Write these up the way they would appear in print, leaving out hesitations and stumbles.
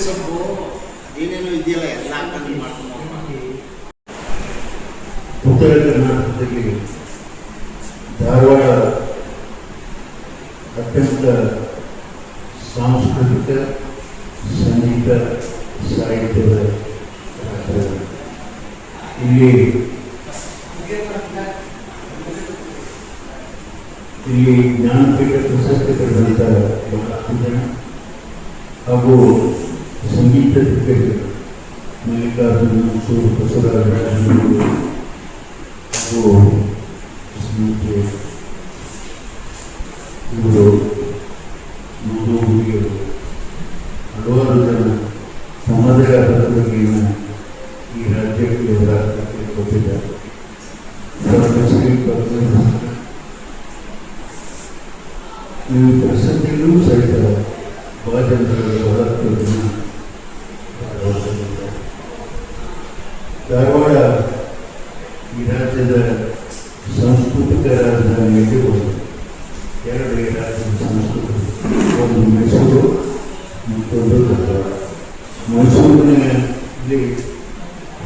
ಸೊಪ್ಪು ಏನೇನು ಇದೆಯಲ್ಲ ಎಲ್ಲ ಹಾಕೊಂಡು ಮಾಡ್ಕೊಂಡು ಉತ್ತರ ಕರ್ನಾಟಕದಲ್ಲಿ ಧಾರವಾಡ ಅತ್ಯಂತ ಸಾಂಸ್ಕೃತಿಕ ಸಂಗೀತ ಸಾಹಿತ್ಯದ ಇಲ್ಲಿ ಜ್ಞಾನಪೀಠ ಪ್ರಶಸ್ತಿ ಪಡೆದಂಥ ಬಹಳಷ್ಟು ಜನ ಹಾಗೂ ಸಂಗೀತ ದಿಗ್ಗಜರು ಮಲ್ಲಿಕಾರ್ಜುನ ಮನ್ಸೂರ್ ಬಸವರಾಜ ಹಾಗೂ ಇವರು ಹುಡುಗಿಯರು ಹಲವಾರು ಜನ ತಮ್ಮದೇ ಆದ ಬಗೆಗಿನ ಈ ರಾಜ್ಯಕ್ಕೆ ರಾಷ್ಟ್ರಕ್ಕೆ ಕೊಟ್ಟಿದ್ದಾರೆ. ಈ ಪ್ರಸಕ್ತಿಯಲ್ಲೂ ಸಹಿತ ಬಹಳ ಜನರಲ್ಲಿ ಬಹಳಷ್ಟು ಜನ ಧಾರವಾಡ ಈ ರಾಜ್ಯದ ಸಾಂಸ್ಕೃತಿಕ ರಾಜಧಾನಿಯಲ್ಲಿ ಎರಡು ರಾಜ್ಯದ ಸಂಸ್ಕೃತಿ, ಒಂದು ಮೈಸೂರು ಮತ್ತೊಂದು ಧಾರವಾಡ. ಮೈಸೂರಿನಲ್ಲಿ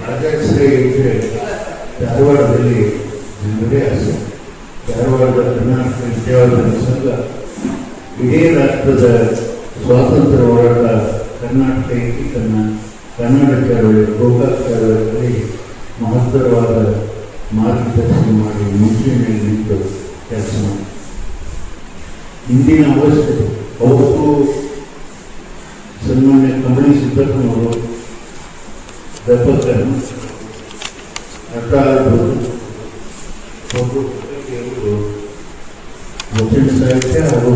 ರಾಜಾಶ್ರಯ ಇದ್ದರೆ ಧಾರವಾಡದಲ್ಲಿ ಜನರೇ ಆಸೆ. ಧಾರವಾಡದ ಕರ್ನಾಟಕ ವಿದ್ಯಾವರ್ಧಕ ಸಂಘ ಇಡೀ ರಾಷ್ಟ್ರದ ಸ್ವಾತಂತ್ರ್ಯ ಹೋರಾಟ, ಕರ್ನಾಟಕ ಏಕೀಕರಣ, ಕನ್ನಡ ಚಳವಳಿ, ಗೋಕಾಕ್ ಚಳವಳಿಯಲ್ಲಿ ಮಹತ್ತರವಾದ ಮಾರ್ಗದರ್ಶನ ಮಾಡಿ ಮುಂಚೂಣಿಯಲ್ಲಿ ನಿಂತು ಕೆಲಸ ಮಾಡಿ ಇಂದಿನ ಅವಶ್ಯಕತೆ ಅವತ್ತು ಸನ್ಮಾನ್ಯ ಕಮಲಿ ಸಿದ್ದಪ್ಪನವರು ದಪ್ಪಕನ್ನು ವಚನ ಸಾಹಿತ್ಯ ಹಾಗೂ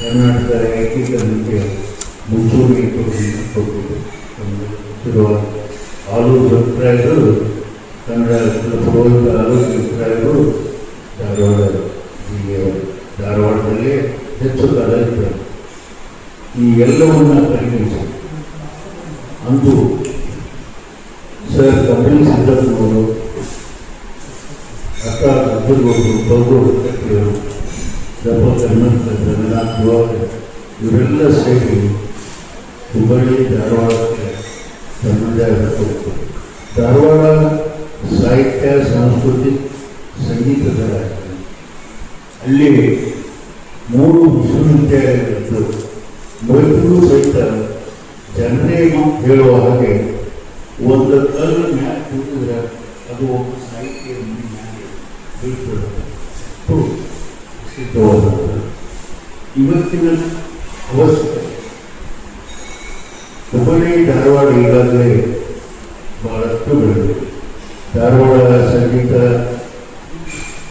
ಕರ್ನಾಟಕ ಏಕೀಕರಣಕ್ಕೆ ಮುಂಚೂಣಿ ಕೊಟ್ಟಿದ್ದು ಶುರುವಾದ ಆಲೂರು ಅಭಿಪ್ರಾಯಗಳು, ಕನ್ನಡ ಪುರೋಹಿತ ಆಲೂರು ಅಭಿಪ್ರಾಯಗಳು ಧಾರವಾಡದಲ್ಲಿ ಹೆಚ್ಚು ಕಾಲ ಇರ್ತವೆ. ಈ ಎಲ್ಲವನ್ನ ಪರಿಗಣಿಸಿ ಅಂದು ಸರ್ ಕಮಲಿ ಸಿದ್ದಪ್ಪನವರು, ಅಕ್ಕ ಅಬ್ಬರಗೌಡರು, ಬೌಗೌಡರು, ಕಟ್ಟಿಯವರು, ದಪ್ಪ ಕರ್ನಾಟಕ ಜಗನ್ನಾಥ್ ಇವರೆಲ್ಲ ಸೇರಿ ಹುಬ್ಬಳ್ಳಿ ಧಾರವಾಡಕ್ಕೆ ತನ್ನದೇ ಆದ ಕೊಟ್ಟು ಧಾರವಾಡ ಸಾಹಿತ್ಯ, ಸಂಸ್ಕೃತಿ, ಸಂಗೀತದ ರಾಜಧಾನಿ. ಅಲ್ಲಿ 3 ವಿಶ್ವವಿದ್ಯಾಲಯಗಳಿದ್ದು ಮೊದಲು ಸಹಿತ ಜನರೇ ಹೇಳುವ ಹಾಗೆ ಒಂದು ಕಲ್ಲು ಮ್ಯಾಲೆ ಕೂತಿದ್ರೆ ಅದು ಒಬ್ಬ ಸಾಹಿತ್ಯ ಸಿದ್ಧವಾದಂಥ ಇವತ್ತಿನ ಅವಶ್ಯಕತೆ. ಹುಬ್ಬಳ್ಳಿ ಧಾರವಾಡ ಈಗಾಗಲೇ ಬಹಳಷ್ಟು ಬೆಳೆದಿದೆ. ಧಾರವಾಡ ಸಂಗೀತ,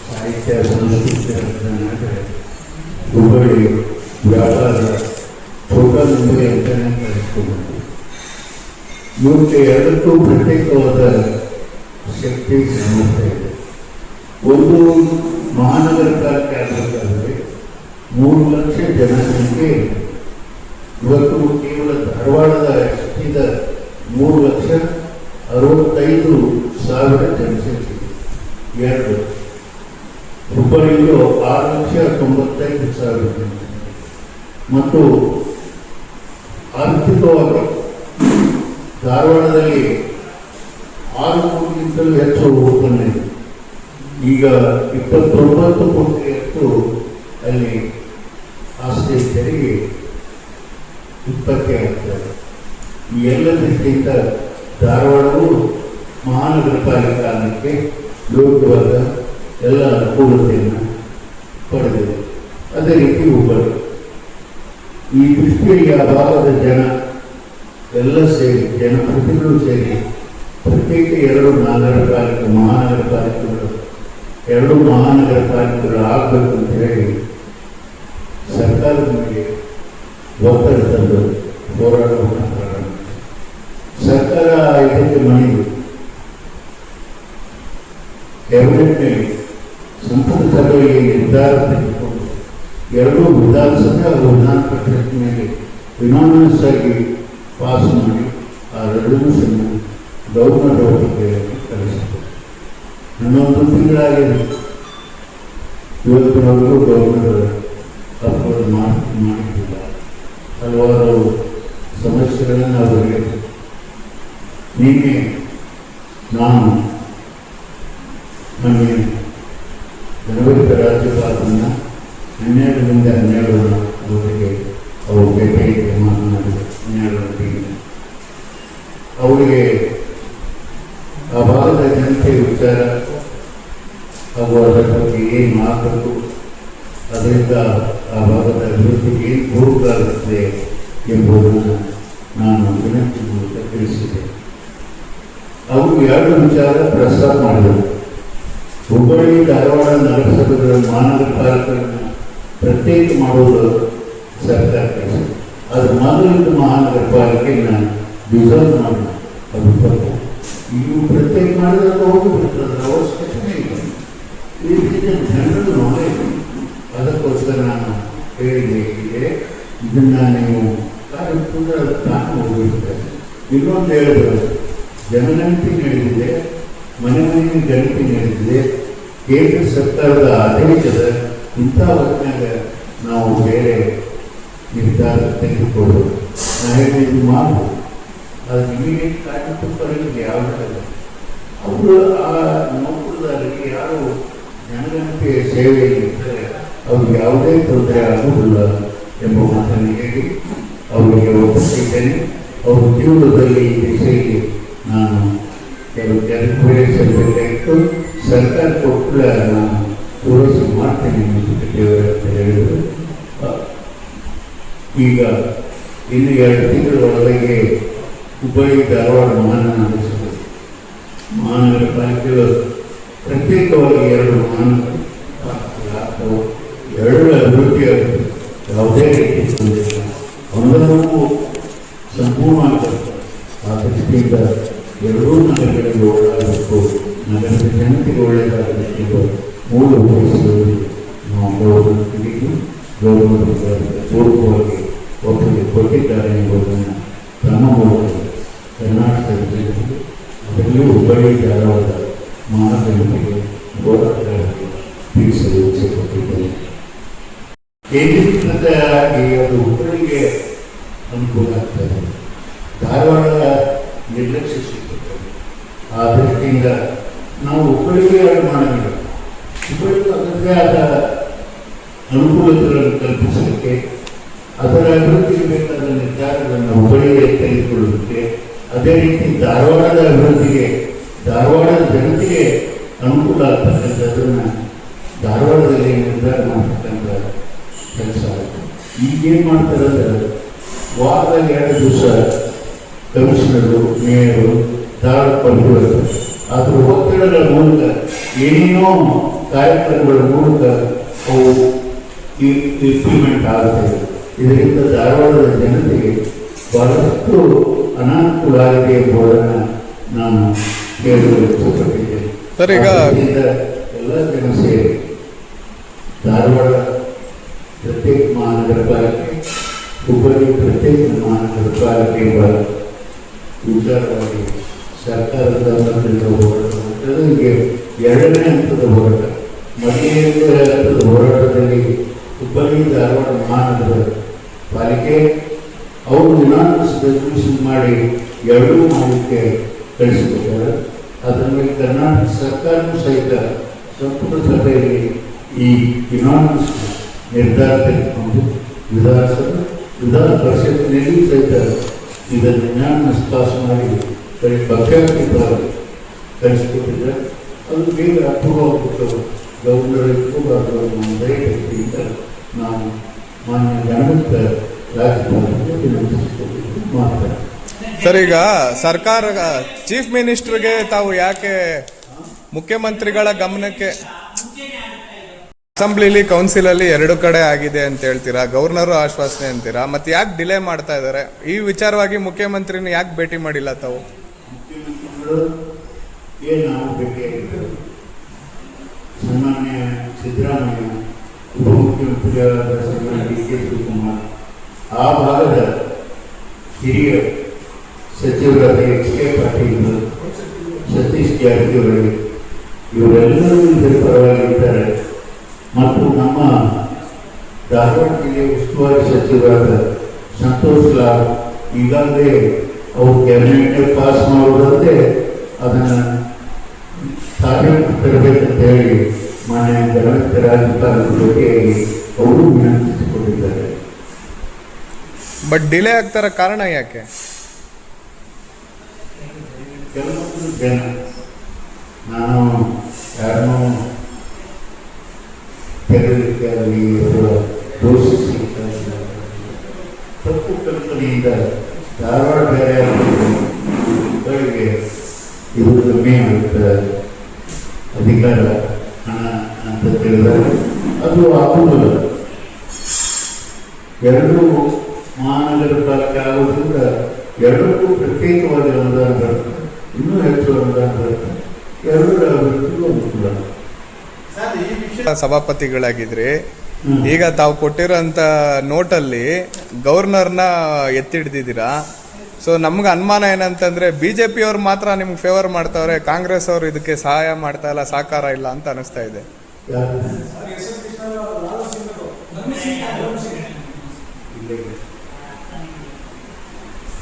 ಸಾಹಿತ್ಯ, ಸಂಸ್ಕೃತಿ ರಾಜಧಾನಿ. ಹುಬ್ಬಳ್ಳಿ ವ್ಯಾಪಾರ ಛೋಟಾ ಮುಂಬೈ ಅಂತಾನೆ ಕರೆಸ್ಕೊಂಡು ಇವಕ್ಕೆ ಎರಡಕ್ಕೂ ಪ್ರತ್ಯೇಕವಾದ ಶಕ್ತಿ ಸಾಮರ್ಥ್ಯ ಇದೆ. ಒಂದು ಮಹಾನಗರ ಪಾಲಿಕೆ ಆಗಬೇಕಾದರೆ 3 ಲಕ್ಷ ಜನಸಂಖ್ಯೆ. ಇವತ್ತು ಕೇವಲ ಧಾರವಾಡದ ಶಕ್ತಿದ 3,65,000 ಜನಸಂಖ್ಯೆ. 2 ಹುಬ್ಬಳ್ಳಿಯು 6,95,000 ಜನಸಂಖ್ಯೆ. ಮತ್ತು ಆರ್ಥಿಕವಾಗಿ ಧಾರವಾಡದಲ್ಲಿ 6 ಕೋಟಿಗಿಂತಲೂ ಹೆಚ್ಚು ಉತ್ಪನ್ನ ಇದೆ. ಈಗ 29 ಕೋಟಿಯಷ್ಟು ಅಲ್ಲಿ ಆಸ್ತಿ ತೆರಿಗೆ ಉತ್ಪತ್ತಿ ಆಗ್ತದೆ. ಈ ಎಲ್ಲ ದೃಷ್ಟಿಯಿಂದ ಧಾರವಾಡವು ಮಹಾನಗರ ಪಾಲಿಕೆ ಆಗಲಿಕ್ಕೆ ಯೋಗ್ಯವಾದ ಎಲ್ಲ ಅನುಕೂಲತೆಯನ್ನು ಪಡೆದಿದೆ. ಅದೇ ರೀತಿ ಹುಬ್ಬಳ್ಳಿ. ಈ ದೃಷ್ಟಿಯಲ್ಲಿ ಆ ಭಾಗದ ಜನ ಎಲ್ಲ ಸೇರಿ, ಜನಪ್ರತಿನಿಧಿಗಳು ಸೇರಿ ಪ್ರತ್ಯೇಕ 2 ಮಹಾನಗರ ಪಾಲಿಕೆಗಳು 2 ಮಹಾನಗರ ಪಾಲಿಕೆಗಳು ಆಗಬೇಕು ಅಂತ ಹೇಳಿ ಸರ್ಕಾರದ ಮೇಲೆ ಒತ್ತಡ ತಂದು ಹೋರಾಟವನ್ನು ಪ್ರಾರಂಭಿಸಿದೆ. ಸರ್ಕಾರ ಇದಕ್ಕೆ ಮಣಿದು ಕ್ಯಾಬಿನೆಟ್ನಲ್ಲಿ ಸಂಪುಟ ಸಭೆಯಲ್ಲಿ ನಿರ್ಧಾರ ತೆಗೆದುಕೊಂಡು 2 ವಿಧಾನಸಭೆ ಹಾಗೂ ವಿಧಾನ ಪರಿಷತ್ ಮೇಲೆ ಯುನಾನಿಮಸ್ ಆಗಿ ಪಾಸ್ ಮಾಡಿ ಆ ರೆಸಲ್ಯೂಷನ್ ಗವರ್ನರ್ ಅವರಿಗೆ ಕಳಿಸಿದೆ. 11 ತಿಂಗಳಾಗಿದೆ. ಇವತ್ತಿನವರೆಗೂ ಗವರ್ನರ್ ಅಪ್ರೂವ್ ಮಾಡಿದ್ದಿಲ್ಲ. ಹಲವಾರು ಸಮಸ್ಯೆ ಕೆಲಸಗಳನ್ನು ಅವರಿಗೆ ನಿನ್ನೆ ನಾನು ಮೊನ್ನೆ ಜನವರಿ ರಾಜ್ಯಪಾಲರನ್ನ 12ರಿಂದ 12 ಅವರು ಭೇಟಿಯಾಗಿ ಮಾತನಾಡಿದರು. 12 ಅವರಿಗೆ ಆ ಭಾಗದ ಜನತೆ ವಿಚಾರ ಹಾಗೂ ಅದರ ಬಗ್ಗೆ ಏನು ಮಾಡಬೇಕು, ಅದರಿಂದ ಆ ಭಾಗದ ಅಭಿವೃದ್ಧಿಗೆ ಏನು ಪೂರಕವಾಗುತ್ತದೆ ಎಂಬುದನ್ನು ನಾನು ವಿನಂತಿ ಮೂಲಕ ತಿಳಿಸಿದೆ. ಅವರು 2 ವಿಚಾರ ಪ್ರಸ್ತಾಪ ಮಾಡಿದರು. ಹುಬ್ಬಳ್ಳಿ ಧಾರವಾಡ ನಗರಸಭೆಗಳ ಮಹಾನಗರ ಪಾಲಿಕೆಗಳನ್ನು ಪ್ರತ್ಯೇಕ ಮಾಡುವುದು ಸರ್ಕಾರ ಕೆಲಸ. ಅದು ಮೊದಲಿದ್ದ ಮಹಾನಗರ ಪಾಲಿಕೆಯನ್ನು ಡಿಸಾಲ್ವ್ ಮಾಡೋಣ, ಅದು ತಪ್ಪು. ಇವು ಪ್ರತ್ಯೇಕ ಮಾಡಿದ್ರೆ ಹೋಗಿಬಿಡ್ತದೆ, ಅದರ ಅವಶ್ಯಕತೆ ಇಲ್ಲ. ಈ ರೀತಿಯ ಜನರನ್ನು ನೋಡಬೇಕು. ಅದಕ್ಕೋಸ್ಕರ ನಾನು ಹೇಳಿದೆ, ಇದನ್ನು ನೀವು ಕಾರ್ಯಕ್ರಮ ತಾನು ಹೋಗಿಬಿಡ್ತಾರೆ. ಇನ್ನೊಂದು ಹೇಳಿದ್ರು, ಜನಗಣತಿ ನಡೆದಿದೆ, ಮನೆ ಮನೆಯ ಗಣತಿ ನಡೆದಿದೆ, ಕೇಂದ್ರ ಸರ್ಕಾರದ ಆದೇಶದ ಇಂಥ ಹೊತ್ತಿನಾಗ ನಾವು ಬೇರೆ ನಿರ್ಧಾರ ತೆಗೆದುಕೊಳ್ಳೋದು. ನಾನು ಹೇಳಿದ್ದು ಮಾಡ್ಬೋದು, ಅದು ಇಮಿಡಿಯೇಟ್ ಕಾರ್ಯಕ್ರಮಗಳಿಗೆ ಯಾವುದಲ್ಲ. ಅವರು ಆ ನೌಕರದಾರರಿಗೆ ಯಾರು ಜನಗಣತಿಯ ಸೇವೆಯಲ್ಲಿ ಇರ್ತಾರೆ ಅವ್ರಿಗೆ ಯಾವುದೇ ತೊಂದರೆ ಆಗುವುದಿಲ್ಲ ಎಂಬ ಮಾತನ್ನು ಹೇಳಿ ಅವರಿಗೆ ಒಪ್ಪಿಸಿದ್ದೇನೆ. ಅವ್ರ ಜೀವನದಲ್ಲಿ ಈ ದಿಶೆಯಲ್ಲಿ ನಾನು ಕೆಲವು ಕೆಲಸಬೇಕಾಯಿತು, ಸರ್ಕಾರ ಕೊಟ್ಟರೆ ನಾನು ಪೂರೈಸಿ ಮಾಡ್ತೇನೆ ಅಂತ ಹೇಳಿದರು. ಈಗ ಇನ್ನು 2 ತಿಂಗಳ ಒಳಗೆ ಹುಬ್ಬಳ್ಳಿ ಧಾರವಾಡ ಮಹಾನಗರ ಪಾಲಿಕೆಗಳು ಪ್ರತ್ಯೇಕವಾಗಿ 2 ಮಹಾನಗರ ಪಾಲಿಕೆ 2 ಅಭಿವೃದ್ಧಿ ಆಗುತ್ತೆ. ಯಾವುದೇ ರೀತಿ ತೊಂದರೆ ಒಂದನ್ನು ಸಂಪೂರ್ಣವಾಗಿರುತ್ತೆ. ಆ ದೃಷ್ಟಿಯಿಂದ 2 ನಗರಗಳಿಗೆ ಒಳ್ಳೆಯದಾಗಬೇಕು, ನಗರದ ಜನತೆಗೆ ಒಳ್ಳೆಯದಾಗಬೇಕು ಮೂಲ ಉದ್ದೇಶದಲ್ಲಿ ನಾವು ಗೌರವ ತಿಳಿದು ಗೌರವದಿಂದ ಪೂರ್ವಕವಾಗಿ ಒಪ್ಪಿಗೆ ಕೊಟ್ಟಿದ್ದಾರೆ ಎಂಬುದನ್ನು ತಮ್ಮ ಮೂಲಕ ಕರ್ನಾಟಕದ ಜನತೆಗೆ, ಅದರಲ್ಲೂ ಹುಬ್ಬಳ್ಳಿ ಧಾರವಾಡ ಮಹಾಜನತೆಗೆ ಹೋರಾಟಗಾರರಿಗೆ ತಿಳಿಸಲು ಇಚ್ಛೆಪಟ್ಟಿದ್ದೇನೆ. ಕೇಂದ್ರೀಕೃತವಾಗಿ ಅದು ಹುಬ್ಬಳ್ಳಿಗೆ ಅನುಕೂಲ ಆಗ್ತದೆ, ಧಾರವಾಡ ನಿರ್ಲಕ್ಷ್ಯ ಸಿಗುತ್ತದೆ. ಆ ದೃಷ್ಟಿಯಿಂದ ನಾವು ಹುಬ್ಬಳ್ಳಿಗೆ ಮಾಡೋಣ. ಹುಬ್ಬಳ್ಳಿಗೆ ಅದರದೇ ಆದ ಅನುಕೂಲತೆಗಳನ್ನು ಕಲ್ಪಿಸಲಿಕ್ಕೆ, ಅದರ ಅಭಿವೃದ್ಧಿಗೆ ಬೇಕಾದ ನಿರ್ಧಾರಗಳನ್ನು ಹುಬ್ಬಳ್ಳಿಗೆ ತೆಗೆದುಕೊಳ್ಳುವುದಕ್ಕೆ, ಅದೇ ರೀತಿ ಧಾರವಾಡದ ಅಭಿವೃದ್ಧಿಗೆ, ಧಾರವಾಡದ ಜನತೆಗೆ ಅನುಕೂಲ ಆಗ್ತಕ್ಕಂಥದ್ದನ್ನು ಧಾರವಾಡದಲ್ಲಿ ನಿರ್ಧಾರ ಮಾಡತಕ್ಕಂಥ ಕೆಲಸ ಆಗುತ್ತೆ. ಈಗೇನು ಮಾಡ್ತಾರೆ ಅಂದರೆ, ವಾರದಲ್ಲಿ 2 ದಿವಸ ಕಮಿಷನರು, ಮೇಯರು ಧಾರವಾಡ ಪಡೆಯುವರು. ಅದರ ಒತ್ತಡಗಳ ಮೂಲಕ ಏನೇನೋ ಕಾರ್ಯಕ್ರಮಗಳ ಮೂಲಕ ಅವು ಇಂಪ್ಲಿಮೆಂಟ್ ಆಗುತ್ತದೆ. ಇದರಿಂದ ಧಾರವಾಡದ ಜನತೆಗೆ ಬಹಳಷ್ಟು ಅನಾನುಕೂಲ ಆಗಿದೆ ಎಂಬುದನ್ನು ನಾನು ಹೇಳಲು ಇಷ್ಟಪಟ್ಟಿದ್ದೇನೆ. ಸರ್, ಈಗ ಎಲ್ಲ ಜನ ಸೇರಿ ಧಾರವಾಡ ಪ್ರತ್ಯೇಕ ಮಹಾನಗರ ಪಾಲಿಕೆ, ಹುಬ್ಬಳ್ಳಿ ಪ್ರತ್ಯೇಕ ಮಹಾನಗರ ಪಾಲಿಕೆ ಎಂಬ ವಿಚಾರವಾಗಿ ಸರ್ಕಾರದ ಹೋರಾಟ ಮಾಡ್ತಾರೆ. ಹೀಗೆ 2ನೇ ಹಂತದ ಹೋರಾಟ. ಮೊದಲನೇ ಹಂತದ ಹೋರಾಟದಲ್ಲಿ ಹುಬ್ಬಳ್ಳಿ ಧಾರವಾಡ ಮಹಾನಗರ ಪಾಲಿಕೆ ಅವರು ಯುನಾನಿಮಸ್ ರೆಸಲ್ಯೂಷನ್ ಮಾಡಿ 2 ಮಾಡಲಿಕ್ಕೆ ಕಳಿಸಿಕೊಟ್ಟಾರೆ. ಅದರ ಮೇಲೆ ಕರ್ನಾಟಕ ಸರ್ಕಾರವೂ ಸಹಿತ ಸಂಪುಟ ಸಭೆಯಲ್ಲಿ ಈ ಯುನಾನಿಮಸ್ ನಿರ್ಧಾರ ತೆಗೆದುಕೊಂಡು ವಿಧಾನ ಪರಿಷತ್ತಿನಲ್ಲಿಯೂ ಸಹಿತ ಇದನ್ನು ಯುನಾನಿಮಸ್ ಪಾಸ್ ಮಾಡಿ ಪಕ್ಷಾತೀತವಾಗಿ ಕಳಿಸಿಕೊಟ್ಟಿದ್ದಾರೆ. ಅದು ಬೇಗ ಅಪೂರ್ವವಾಗಿತ್ತು. ಗವರ್ನರ್ ದಯವಿಟ್ಟು ನಾವು ಮಾನ್ಯ ಗಣಮಂತ ರಾಜ್ಯಪಾಲರಿಗೆ ವಿನಂತಿಸಿಕೊಂಡಿದ್ದು ಮಾತ್ರ. ಸರ್, ಈಗ ಸರ್ಕಾರ ಚೀಫ್ ಮಿನಿಸ್ಟರ್ಗೆ ತಾವು ಯಾಕೆ ಮುಖ್ಯಮಂತ್ರಿಗಳ ಗಮನಕ್ಕೆ ಅಸೆಂಬ್ಲಿಲಿ ಕೌನ್ಸಿಲಲ್ಲಿ 2 ಕಡೆ ಆಗಿದೆ ಅಂತ ಹೇಳ್ತೀರಾ, ಗವರ್ನರು ಆಶ್ವಾಸನೆ ಅಂತೀರಾ, ಮತ್ತೆ ಯಾಕೆ ಡಿಲೇ ಮಾಡ್ತಾ ಇದ್ದಾರೆ? ಈ ವಿಚಾರವಾಗಿ ಮುಖ್ಯಮಂತ್ರಿನ ಯಾಕೆ ಭೇಟಿ ಮಾಡಿಲ್ಲ ತಾವು? ಮುಖ್ಯಮಂತ್ರಿಗಳು ಏನು ನಾವು ಭೇಟಿಯಾಗಿದ್ದರು, ಸನ್ಮಾನ್ಯ ಸಿದ್ದರಾಮಯ್ಯ, ಉಪಮುಖ್ಯಮಂತ್ರಿಯಾದ ಸನ್ಮಾನ್ಯ ಡಿ.ಕೆ. ಶಿವಕುಮಾರ್, ಆ ಭಾಗದ ಹಿರಿಯ ಸಚಿವರಾದ ಎಚ್.ಕೆ. ಪಾಟೀಲ್, ಸತೀಶ್ ಜಾರಕಿಹೊಳಿ ಇವರೆಲ್ಲರೂ ಇದರ ಪರವಾಗಿದ್ದಾರೆ. ಮತ್ತು ನಮ್ಮ ಧಾರವಾಡ ಜಿಲ್ಲೆಯ ಉಸ್ತುವಾರಿ ಸಚಿವರಾದ ಸಂತೋಷ್ ಲಾಲ್ ಈಗಾಗಲೇ ಅವ್ರು ಕ್ಯಾಬಿನೆಟ್ ಪಾಸ್ ಮಾಡೋದಂತೆ ಅದನ್ನು ಸಾರ್ವಜನಿಕ ತರಬೇಕಂತ ಹೇಳಿ ಮಾನ್ಯ ಧರ್ಮಸ್ಥ ರಾಜ್ಯಪಾಲರ ಜೊತೆಯಾಗಿ ಅವರು ವಿನಂತಿಸಿಕೊಂಡಿದ್ದಾರೆ. ಬಟ್ ಡಿಲೇ ಆಗ್ತಾರ ಕಾರಣ ಯಾಕೆ? ಕೆಲವೊಂದು ಜನ ನಾನು ಯಾರನ್ನೂ ತೆಗೆದಕ್ಕೆ ಆಗಲಿ ಅಥವಾ ದೋಷಿಸಲಿಕ್ಕಾಗಲಿ ತಪ್ಪು ಕಲ್ಪನೆಯಿಂದ ಧಾರವಾಡ ಬೇರೆ ಮಕ್ಕಳಿಗೆ ಇದು ಕಮ್ಮಿ ಆಗುತ್ತೆ ಅಧಿಕಾರ ಹಣ ಅಂತ ತಿಳಿದರೆ ಅದು ಆಗುವುದಿಲ್ಲ. ಎರಡೂ ಮಹಾನಗರ ಪಾಲಿಕೆ ಆಗೋದ್ರಿಂದ ಎರಡಕ್ಕೂ ಪ್ರತ್ಯೇಕವಾಗಿ ಅನುದಾನ ಬರುತ್ತೆ, ಇನ್ನೂ ಹೆಚ್ಚು ಅನುದಾನ ಬರುತ್ತೆ. ಎರಡರ ಅಭಿವೃದ್ಧಿಗೂ ಅನುಕೂಲ. ಸರ್ ಈ ವಿಷಯ ಸಭಾಪತಿಗಳಾಗಿದ್ರಿ, ಈಗ ತಾವು ಕೊಟ್ಟಿರೋಂಥ ನೋಟಲ್ಲಿ ಗವರ್ನರ್ನ ಎತ್ತಿಡ್ದಿದ್ದೀರಾ. ಸೊ ನಮ್ಗೆ ಅನುಮಾನ ಏನಂತಂದ್ರೆ BJP ಅವ್ರು ಮಾತ್ರ ನಿಮ್ಗೆ ಫೇವರ್ ಮಾಡ್ತಾವ್ರೆ, ಕಾಂಗ್ರೆಸ್ ಅವರು ಇದಕ್ಕೆ ಸಹಾಯ ಮಾಡ್ತಾ ಇಲ್ಲ, ಸಹಕಾರ ಇಲ್ಲ ಅಂತ ಅನಿಸ್ತಾ ಇದೆ.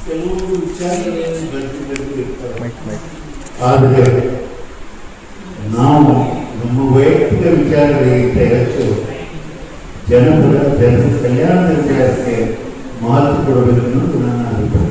ಕೆಲವು ವಿಚಾರಗಳಲ್ಲಿ ಮೈಕ್ ಮೈಕ್ ಆದರೆ ನಾವು ನಮ್ಮ ವೈಯಕ್ತಿಕ ವಿಚಾರಗಳಿಗಿಂತ ಹೆಚ್ಚು ಜನರ ಕಲ್ಯಾಣದ ವಿಚಾರಕ್ಕೆ ಮಹತ್ವ ಕೊಡಬೇಕು ಅನ್ನೋದು ನನ್ನ ಅಭಿಪ್ರಾಯ.